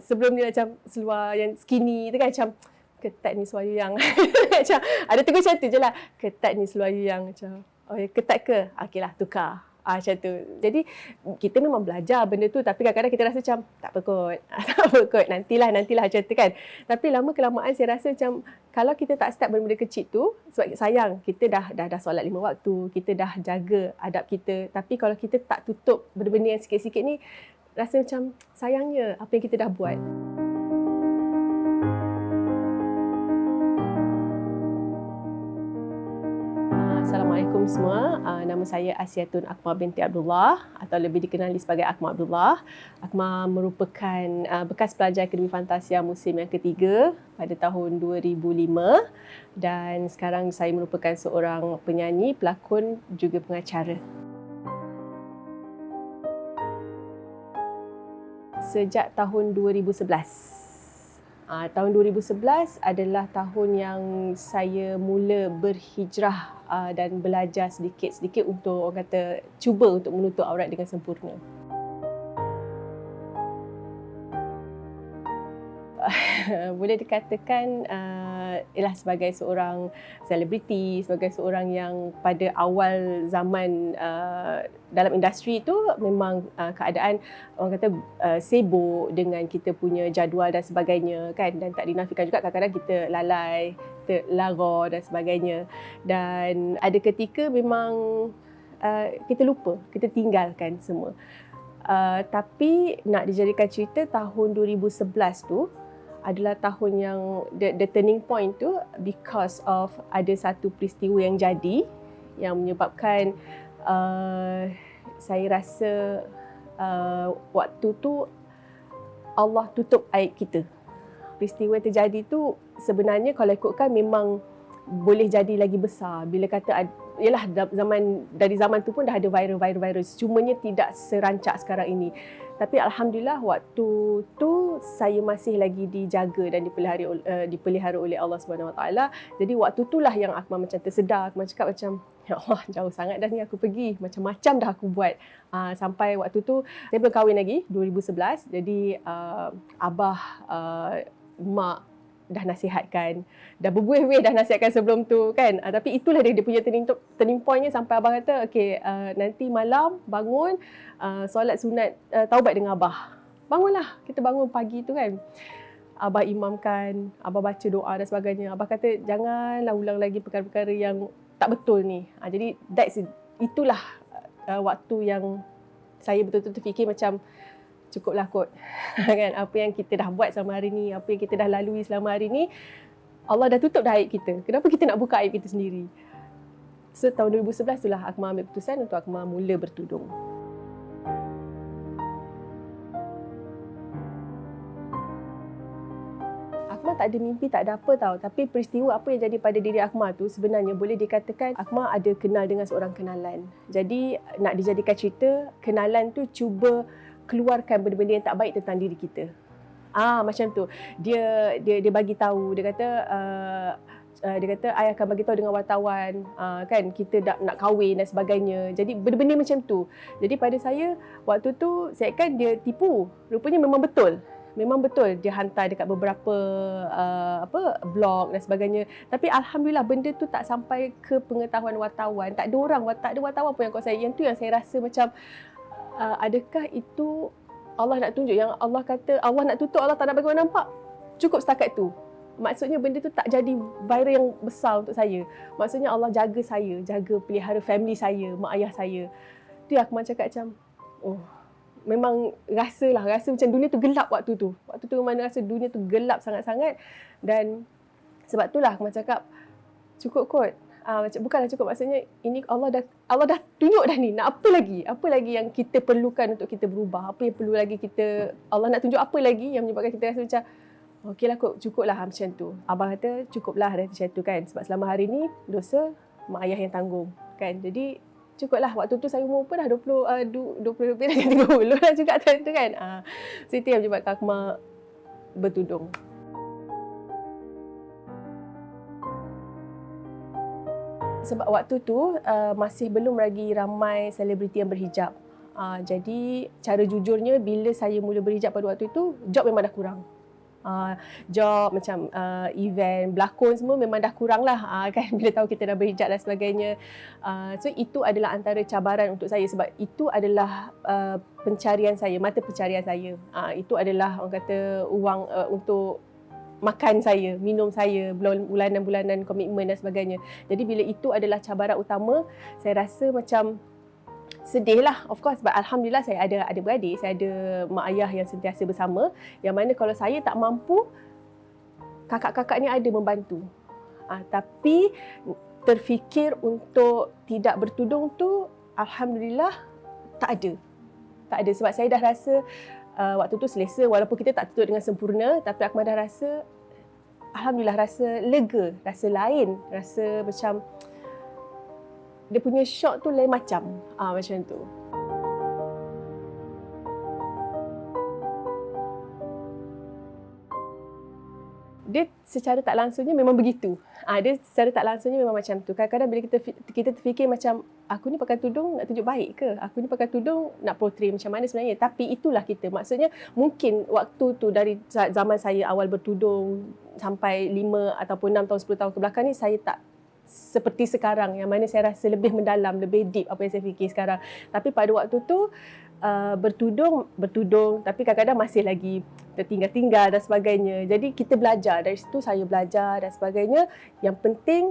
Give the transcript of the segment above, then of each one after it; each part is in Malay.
Sebelum dia macam seluar yang skinny tu kan macam ketat ni seluar you yang macam ada tegur macam tu je lah, ketat ni seluar you yang macam oh ya ketat ke? Okey lah tukar. Macam tu. Jadi kita memang belajar benda tu tapi kadang-kadang kita rasa macam tak apa kot. Tak apa kot. Nantilah macam tu kan. Tapi lama kelamaan saya rasa macam kalau kita tak start benda-benda kecil tu sebab sayang kita dah solat 5 waktu, kita dah jaga adab kita. Tapi kalau kita tak tutup benda-benda yang sikit-sikit ni rasa macam sayangnya apa yang kita dah buat. Assalamualaikum semua. Nama saya Asiatun Akmal binti Abdullah atau lebih dikenali sebagai Akmal Abdullah. Akmal merupakan bekas pelajar Akademi Fantasia musim yang ketiga pada tahun 2005 dan sekarang saya merupakan seorang penyanyi, pelakon juga pengacara. Sejak tahun 2011. Tahun 2011 adalah tahun yang saya mula berhijrah dan belajar sedikit-sedikit untuk orang kata cuba untuk menutup aurat dengan sempurna. Boleh dikatakan ialah sebagai seorang selebriti, sebagai seorang yang pada awal zaman dalam industri itu memang keadaan orang kata sibuk dengan kita punya jadual dan sebagainya kan, dan tak dinafikan juga kadang-kadang kita lalai, kita lara dan sebagainya, dan ada ketika memang kita lupa, kita tinggalkan semua. Tapi nak dijadikan cerita, tahun 2011 tu adalah tahun yang the turning point tu because of ada satu peristiwa yang jadi yang menyebabkan saya rasa waktu tu Allah tutup aib kita. Peristiwa yang terjadi tu sebenarnya kalau ikutkan memang boleh jadi lagi besar bila kata yalah dari zaman tu pun dah ada virus, cumanya tidak serancak sekarang ini. Tapi alhamdulillah waktu tu saya masih lagi dijaga dan dipelihara oleh Allah Subhanahu Wa Taala. Jadi waktu itulah yang aku macam tersedar, aku cakap macam ya Allah jauh sangat dah ni aku pergi, macam-macam dah aku buat. Sampai waktu tu saya belum kahwin lagi 2011. Jadi abah, mak dah nasihatkan, dah berbuih-buih dah nasihatkan sebelum tu kan. Tapi itulah dia punya turning point-nya sampai abang kata okey, nanti malam bangun solat sunat taubat dengan abah. Bangunlah, kita bangun pagi tu kan. Abah imamkan, abah baca doa dan sebagainya. Abah kata janganlah ulang lagi perkara-perkara yang tak betul ni. Jadi itulah waktu yang saya betul-betul fikir macam cukuplah kot kan, apa yang kita dah buat selama hari ni, apa yang kita dah lalui selama hari ni, Allah dah tutup dah aib kita. Kenapa kita nak buka aib kita sendiri? So tahun 2011 itulah Akmal ambil keputusan untuk Akmal mula bertudung. Akmal tak ada mimpi, tak ada apa tau. Tapi peristiwa apa yang jadi pada diri Akmal tu sebenarnya boleh dikatakan Akmal ada kenal dengan seorang kenalan. Jadi nak dijadikan cerita, kenalan tu cuba keluarkan benda-benda yang tak baik tentang diri kita. Macam tu. Dia bagi tahu, dia kata I akan bagi tahu dengan wartawan kan kita nak kahwin dan sebagainya. Jadi benda-benda macam tu. Jadi pada saya waktu tu saya kan dia tipu. Rupanya memang betul. Memang betul dia hantar dekat beberapa blog dan sebagainya. Tapi alhamdulillah benda tu tak sampai ke pengetahuan wartawan. Tak ada wartawan pun yang call saya. Yang tu yang saya rasa macam adakah itu Allah nak tunjuk, yang Allah kata Allah nak tutup, Allah tak nak bagi orang nampak. Cukup setakat tu. Maksudnya benda tu tak jadi viral yang besar untuk saya. Maksudnya Allah jaga saya, jaga pelihara family saya, mak ayah saya. Tu aku macam cakap macam memang rasa macam dunia tu gelap waktu tu. Waktu tu memang rasa dunia tu gelap sangat-sangat, dan sebab itulah aku macam cakap cukup kot. Bukanlah cukup, maksudnya ini Allah dah tunjuk dah ni, nak apa lagi? Apa lagi yang kita perlukan untuk kita berubah? Apa yang perlu lagi kita, Allah nak tunjuk apa lagi yang menyebabkan kita rasa macam okeylah kot, cukuplah macam tu. Abang kata cukuplah macam tu kan, sebab selama hari ni dosa mak ayah yang tanggung kan. Jadi cukuplah. Waktu tu saya umur pun dah 20 lebih dah 30 lah juga tu kan. So itu yang menyebabkan Akmal bertudung. Sebab waktu tu masih belum lagi ramai selebriti yang berhijab. Jadi cara jujurnya bila saya mula berhijab pada waktu itu, job memang dah kurang. Job macam event, berlakon semua memang dah kurang lah kan bila tahu kita dah berhijab dan sebagainya. So itu adalah antara cabaran untuk saya sebab itu adalah pencarian saya, mata pencarian saya. Itu adalah orang kata wang untuk makan saya, minum saya, bulanan-bulanan komitmen dan sebagainya. Jadi bila itu adalah cabaran utama, saya rasa macam sedih lah, of course, sebab Alhamdulillah saya ada adik-beradik, saya ada mak ayah yang sentiasa bersama, yang mana kalau saya tak mampu, kakak-kakak ni ada membantu. Tapi terfikir untuk tidak bertudung tu, Alhamdulillah tak ada. Tak ada sebab saya dah rasa waktu tu selesa, walaupun kita tak tutup dengan sempurna, tapi Akmal dah rasa, Alhamdulillah rasa lega, rasa lain, rasa macam dia punya shock tu lain macam. Macam tu. Dia secara tak langsungnya memang begitu. Dia secara tak langsungnya memang macam tu. Kadang-kadang bila kita terfikir macam, aku ni pakai tudung nak tunjuk baik ke? Aku ni pakai tudung nak portray macam mana sebenarnya? Tapi itulah kita. Maksudnya mungkin waktu tu dari zaman saya awal bertudung sampai 5 ataupun 6 tahun, 10 tahun ke belakang ni, saya tak seperti sekarang yang mana saya rasa lebih mendalam, lebih deep apa yang saya fikir sekarang. Tapi pada waktu tu bertudung tapi kadang-kadang masih lagi tertinggal-tinggal dan sebagainya. Jadi kita belajar, dari situ saya belajar dan sebagainya. Yang penting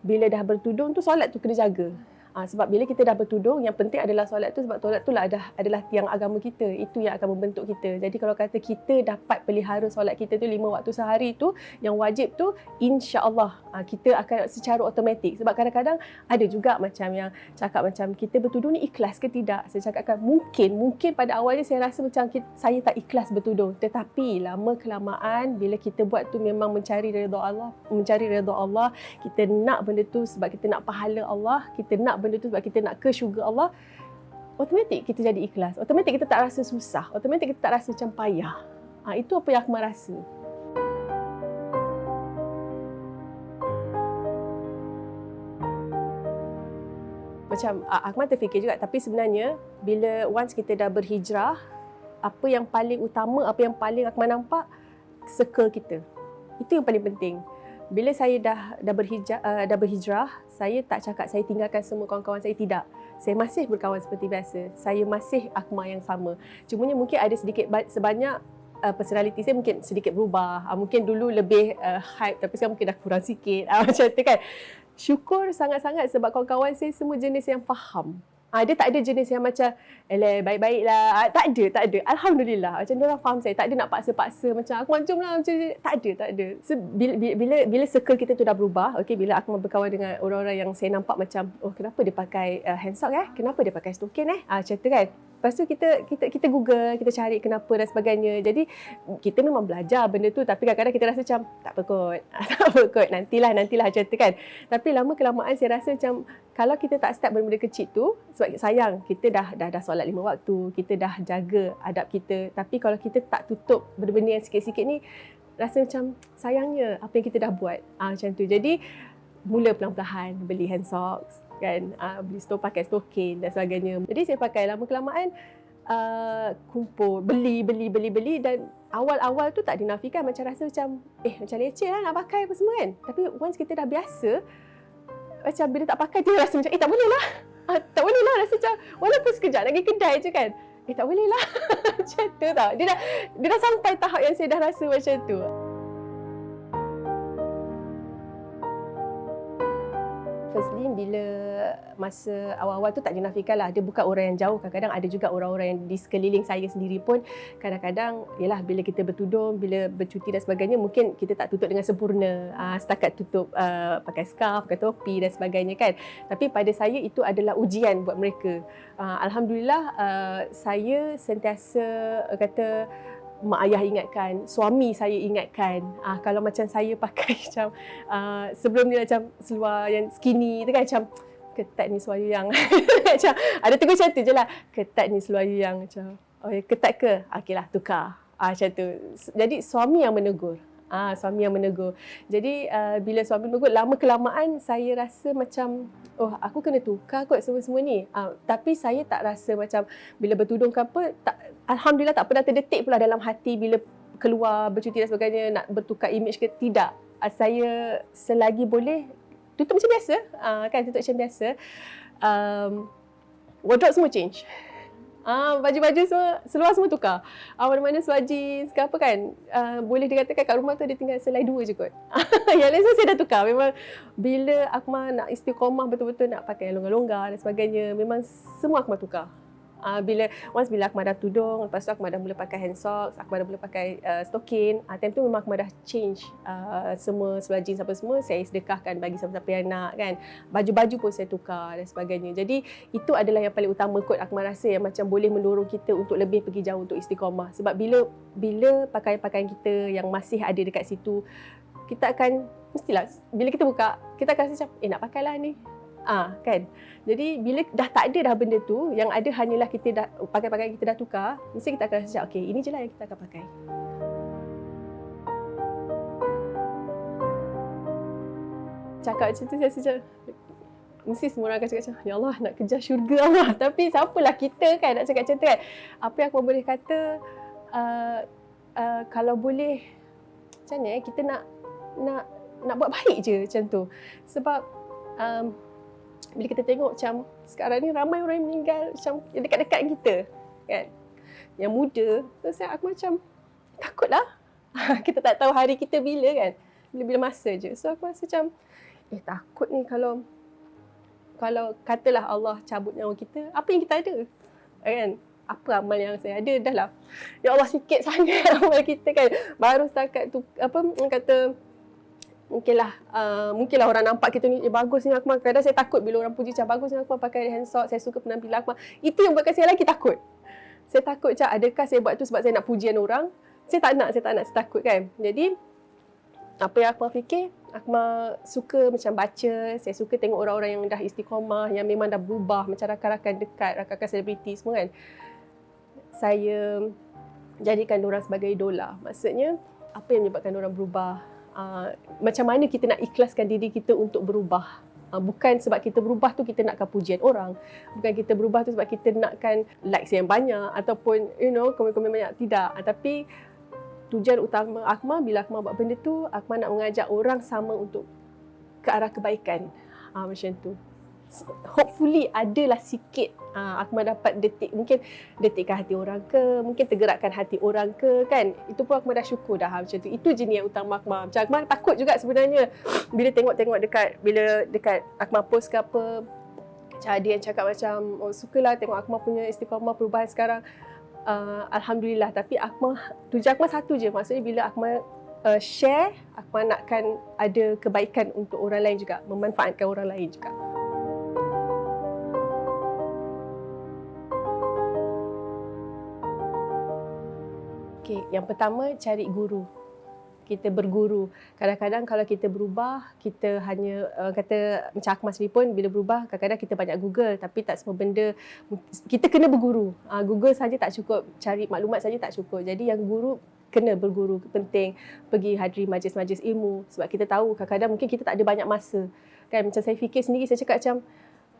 bila dah bertudung tu, solat tu kena jaga. Sebab bila kita dah bertudung, yang penting adalah solat tu, sebab solat tu lah adalah tiang agama kita. Itu yang akan membentuk kita. Jadi kalau kata kita dapat pelihara solat kita tu 5 waktu sehari tu, yang wajib tu, insya-Allah kita akan secara automatik. Sebab kadang-kadang ada juga macam yang cakap macam kita bertudung ni ikhlas ke tidak. Saya cakapkan mungkin pada awalnya saya rasa macam saya tak ikhlas bertudung. Tetapi lama kelamaan bila kita buat tu memang mencari redha Allah, kita nak benda tu sebab kita nak pahala Allah, kita nak benda tu sebab kita nak ke syurga Allah, automatik kita jadi ikhlas. Automatik kita tak rasa susah. Automatik kita tak rasa macam payah. Itu apa yang aku rasa. Macam Akmal terfikir juga, tapi sebenarnya bila once kita dah berhijrah, apa yang paling utama, apa yang paling Akmal nampak, circle kita. Itu yang paling penting. Bila saya dah berhijrah, saya tak cakap saya tinggalkan semua kawan-kawan saya, tidak. Saya masih berkawan seperti biasa. Saya masih Akmal yang sama. Cumanya mungkin ada sedikit sebanyak personality saya mungkin sedikit berubah. Mungkin dulu lebih hype tapi sekarang mungkin dah kurang sikit. Macam tu kan. Syukur sangat-sangat sebab kawan-kawan saya semua jenis yang faham. Dia tak ada jenis yang macam baik-baiklah. Tak ada. Alhamdulillah. Macam diorang faham saya. Tak ada nak paksa-paksa macam aku macam lah. Macam tak ada. So, bila circle kita tu dah berubah, okay, bila aku berkawan dengan orang-orang yang saya nampak macam, oh kenapa dia pakai hand sock kenapa dia pakai stokin macam tu kan. Lepas tu kita Google, kita cari kenapa dan sebagainya. Jadi kita memang belajar benda tu, tapi kadang-kadang kita rasa macam tak apa kot, nantilah macam tu kan. Tapi lama kelamaan saya rasa macam kalau kita tak start benda-benda kecil tu, sebab sayang kita dah solat 5 waktu, kita dah jaga adab kita, tapi kalau kita tak tutup benda-benda yang sikit-sikit ni, rasa macam sayangnya apa yang kita dah buat. Macam tu. Jadi mula pelan-pelan beli hand socks kan, pakai stokin dan sebagainya. Jadi saya pakai lama kelamaan kumpul, beli dan awal-awal tu tak dinafikan, macam rasa macam macam leceh lah nak pakai apa semua kan. Tapi once kita dah biasa, macam bila tak pakai dia rasa macam tak boleh lah. Tak boleh lah, rasa macam walaupun sekejap lagi kedai je kan. Tak boleh lah. Macam tu tau. Dia dah sampai tahap yang saya dah rasa macam tu. Firstly, bila masa awal-awal tu tak dinafikan lah, dia bukan orang yang jauh. Kadang-kadang ada juga orang-orang yang di sekeliling saya sendiri pun kadang-kadang, yelah bila kita bertudung, bila bercuti dan sebagainya, mungkin kita tak tutup dengan sempurna. Setakat tutup pakai scarf, pakai topi dan sebagainya kan. Tapi pada saya itu adalah ujian buat mereka. Alhamdulillah, saya sentiasa kata mak ayah ingatkan, suami saya ingatkan, kalau macam saya pakai macam sebelum ni macam seluar yang skinny tu kan, macam ketat ni seluar you yang macam ada tegur macam tu je lah, ketat ni seluar you yang macam ketat ke? Okeylah tukar. Macam tu. Jadi suami yang menegur. Suami yang menegur. Jadi bila suami menegur, lama kelamaan saya rasa macam aku kena tukar kot semua-semua ni. Tapi saya tak rasa macam bila bertudung ke apa, alhamdulillah tak pernah terdetik pula dalam hati bila keluar bercuti dan sebagainya nak bertukar image ke tidak. Saya selagi boleh tutup macam biasa, tutup macam biasa. Wardrobe semua change. Baju-baju semua, seluar semua tukar. Mana-mana seluar jeans ke apa kan. Boleh dikatakan kat rumah tu dia tinggal selai 2 je kot. Yang lain semua saya dah tukar. Memang bila Akmal nak istiqomah betul-betul nak pakai yang longgar-longgar dan sebagainya, memang semua Akmal tukar. Bila Akmal dah tudung, lepas tu Akmal dah mula pakai hand socks, Akmal dah mula pakai stokin. Time tu memang Akmal dah change semua seluar jeans apa semua saya sedekahkan bagi siapa-siapa yang nak kan. Baju-baju pun saya tukar dan sebagainya. Jadi itu adalah yang paling utama kot Akmal rasa yang macam boleh mendorong kita untuk lebih pergi jauh untuk istiqamah. Sebab bila pakaian-pakaian kita yang masih ada dekat situ, kita akan mestilah bila kita buka, kita akan rasa macam nak pakailah ni. Kan. Jadi bila dah tak ada dah benda tu, yang ada hanyalah kita dah pakaian kita dah tukar, mesti kita akan rasa macam okey, ini je lah yang kita akan pakai. Cakap macam tu saya rasa macam mesti semua orang akan cakap macam ya Allah nak kejar syurga Allah. Tapi siapalah kita kan nak cakap macam tu kan. Apa yang aku boleh kata kalau boleh macam ni kita nak buat baik je macam tu. Sebab bila kita tengok macam sekarang ni ramai orang yang meninggal macam dekat-dekat kita kan. Yang muda, terus aku macam takutlah. Kita tak tahu hari kita bila kan. Bila masa je. So aku rasa macam takut ni kalau katalah Allah cabut nyawa kita, apa yang kita ada? Kan? Apa amal yang saya ada dah lah. Ya Allah sikit sangat amal kita kan. Baru setakat tu orang kata mungkinlah orang nampak kita ni bagus ni Akmal. Kadang saya takut bila orang puji macam bagus ni Akmal pakai hand sock, saya suka penampilan Akmal. Itu yang buatkan saya lagi takut. Saya takut macam adakah saya buat tu sebab saya nak pujian orang? Saya tak nak, saya takut kan. Jadi apa yang Akmal fikir, Akmal suka macam baca, saya suka tengok orang-orang yang dah istiqamah, yang memang dah berubah macam rakan-rakan dekat, rakan-rakan selebriti semua kan. Saya jadikan diorang sebagai idola. Maksudnya apa yang menyebabkan diorang berubah? Macam mana kita nak ikhlaskan diri kita untuk berubah. Bukan sebab kita berubah tu kita nakkan pujian orang. Bukan kita berubah tu sebab kita nakkan likes yang banyak ataupun komen-komen banyak. Tidak. Tapi tujuan utama Akmal bila Akmal buat benda tu, Akmal nak mengajak orang sama untuk ke arah kebaikan. Macam tu. Hopefully adalah sikit Akmal dapat mungkin detikkan hati orang ke, mungkin tergerakkan hati orang ke kan. Itu pun Akmal dah syukur dah macam tu. Itu je niat utama Akmal. Macam Akmal takut juga sebenarnya bila tengok-tengok dekat Akmal post ke apa, macam ada yang cakap macam sukalah tengok Akmal punya istiqamah perubahan sekarang. Alhamdulillah. Tapi tujuan Akmal satu je. Maksudnya bila Akmal share, Akmal nakkan ada kebaikan untuk orang lain juga, memanfaatkan orang lain juga. Okay, yang pertama cari guru. Kita berguru. Kadang-kadang kalau kita berubah, kita hanya kata macam Akmal sendiri pun bila berubah, kadang-kadang kita banyak Google tapi tak semua benda kita kena berguru. Google saja tak cukup, cari maklumat saja tak cukup. Jadi yang guru kena berguru, penting pergi hadiri majlis-majlis ilmu sebab kita tahu kadang-kadang mungkin kita tak ada banyak masa. Kan macam saya fikir sendiri, saya cakap macam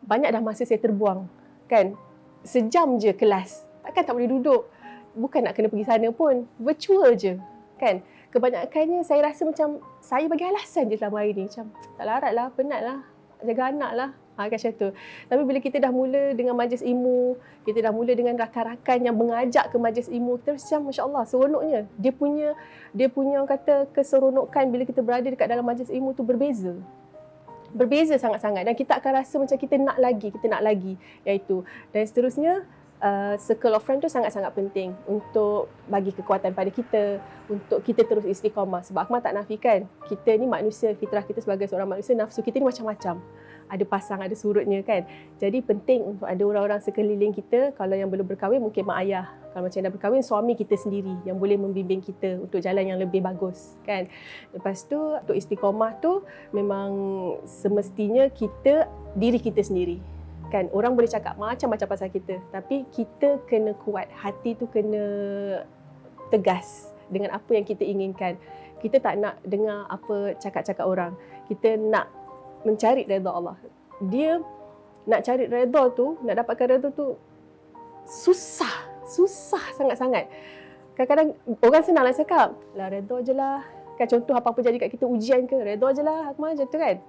banyak dah masa saya terbuang. Kan? Sejam je kelas. Takkan tak boleh duduk. Bukan nak kena pergi sana pun, virtual je. Kan? Kebanyakannya saya rasa macam saya bagi alasan je selama hari ni. Macam tak larat lah, penat lah, jaga anak lah. Kan macam tu. Tapi bila kita dah mula dengan majlis ilmu, kita dah mula dengan rakan-rakan yang mengajak ke majlis ilmu, kita macam Masya Allah, seronoknya. Dia punya orang kata keseronokan bila kita berada dekat dalam majlis ilmu tu berbeza. Berbeza sangat-sangat dan kita akan rasa macam kita nak lagi iaitu. Dan seterusnya, circle of friend tu sangat-sangat penting untuk bagi kekuatan pada kita, untuk kita terus istiqamah. Sebab Akmal tak nafikan, kita ni manusia, fitrah kita sebagai seorang manusia, nafsu kita ni macam-macam. Ada pasang, ada surutnya kan. Jadi penting untuk ada orang-orang sekeliling kita. Kalau yang belum berkahwin, mungkin mak ayah. Kalau macam dah berkahwin, suami kita sendiri yang boleh membimbing kita untuk jalan yang lebih bagus kan. Lepas tu, untuk istiqamah tu memang semestinya diri kita sendiri. Kan, orang boleh cakap macam-macam pasal kita, tapi kita kena kuat, hati tu kena tegas dengan apa yang kita inginkan. Kita tak nak dengar apa cakap-cakap orang. Kita nak mencari redha Allah. Dia nak cari redha tu, nak dapatkan redha tu susah sangat-sangat. Kadang-kadang orang senang nak cakap, lah redha je lah. Kan contoh apa-apa jadi kat kita ujian ke, redha je lah Akmal, macam tu kan.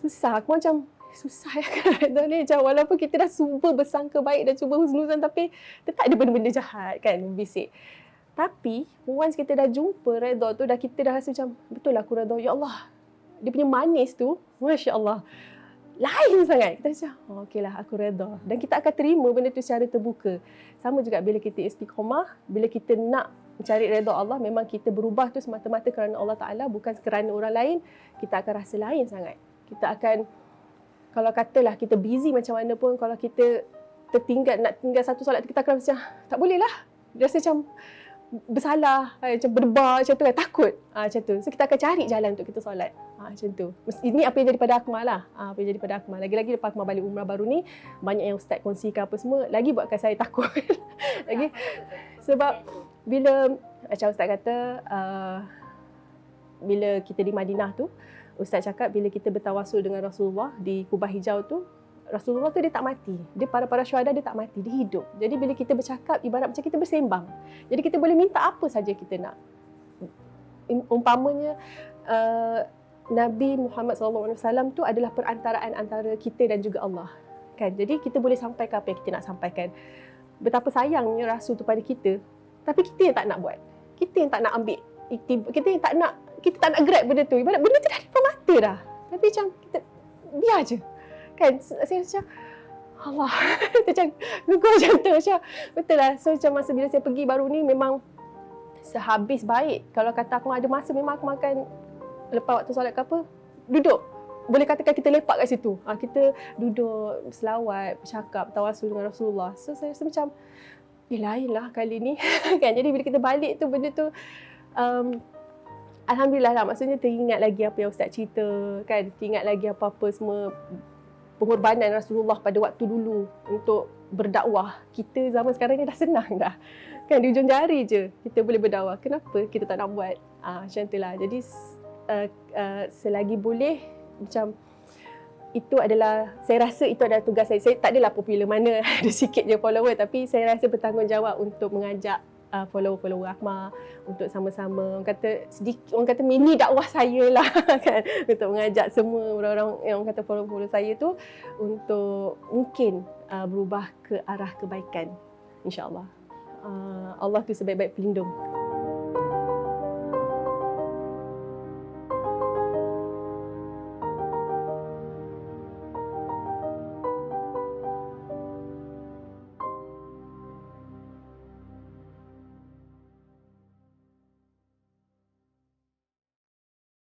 Susah, Akmal macam susah ya kan redha ni. Macam walaupun kita dah cuba bersangka baik, dah cuba husnuzan, tapi tetap ada benda-benda jahat kan, membisik. Tapi once kita dah jumpa redha tu, kita dah rasa macam, betul lah aku redha, ya Allah. Dia punya manis tu, Masya Allah, lain sangat. Kita macam, oh, okeylah aku redha. Dan kita akan terima benda tu secara terbuka. Sama juga bila kita istiqamah, bila kita nak mencari redha Allah, memang kita berubah tu semata-mata kerana Allah Ta'ala, bukan kerana orang lain. Kita akan rasa lain sangat. Kita akan, kalau katalah kita busy macam mana pun, kalau kita nak tinggal satu solat, kita akan rasa, tak boleh lah. Dia rasa macam bersalah, macam berdebar macam tu kan, takut macam tu. So kita akan cari jalan untuk kita solat macam tu. Ini apa yang jadi pada Akmal lah, apa yang jadi pada Akmal. Lagi-lagi lepas Akmal balik umrah baru ni, banyak yang ustaz kongsikan apa semua, lagi buatkan saya takut. Lagi sebab bila macam ustaz kata, bila kita di Madinah tu, ustaz cakap bila kita bertawasul dengan Rasulullah di Kubah Hijau tu, Rasulullah tu dia tak mati. Dia para syuhada dia tak mati, dia hidup. Jadi bila kita bercakap, ibarat macam kita bersembang. Jadi kita boleh minta apa saja kita nak. Umpamanya Nabi Muhammad SAW tu adalah perantaraan antara kita dan juga Allah. Kan? Jadi kita boleh sampaikan apa yang kita nak sampaikan. Betapa sayangnya Rasul tu pada kita, tapi kita yang tak nak buat. Kita yang tak nak ambil iktibar, kita tak nak grab benda tu. Ibarat benda tu dah di depan mata dah. Tapi macam kita biar je. Kan, saya macam Allah, macam gugur macam tu, macam betul lah. So macam masa bila saya pergi baru ni, memang sehabis baik. Kalau kata aku ada masa, memang aku makan lepas waktu solat ke apa, duduk. Boleh katakan kita lepak kat situ. Kita duduk, selawat, bercakap, tawasul dengan Rasulullah. So saya rasa macam, lain lah kali ni. Kan? Jadi bila kita balik tu, benda tu Alhamdulillah lah, maksudnya teringat lagi apa yang Ustaz cerita, kan? Teringat lagi apa-apa semua pengorbanan Rasulullah pada waktu dulu untuk berdakwah. Kita zaman sekarang ni dah senang dah. Kan di ujung jari je kita boleh berdakwah. Kenapa kita tak nak buat? Macam itulah. Jadi selagi boleh, macam itu adalah, saya rasa itu adalah tugas saya. Saya tak adalah popular mana, ada sikit je follower, tapi saya rasa bertanggungjawab untuk mengajak follower Akmal untuk sama-sama, orang kata mini dakwah saya lah kan, untuk mengajak semua orang-orang yang orang kata follower saya tu untuk mungkin berubah ke arah kebaikan, insya-Allah. Allah tu sebaik-baik pelindung.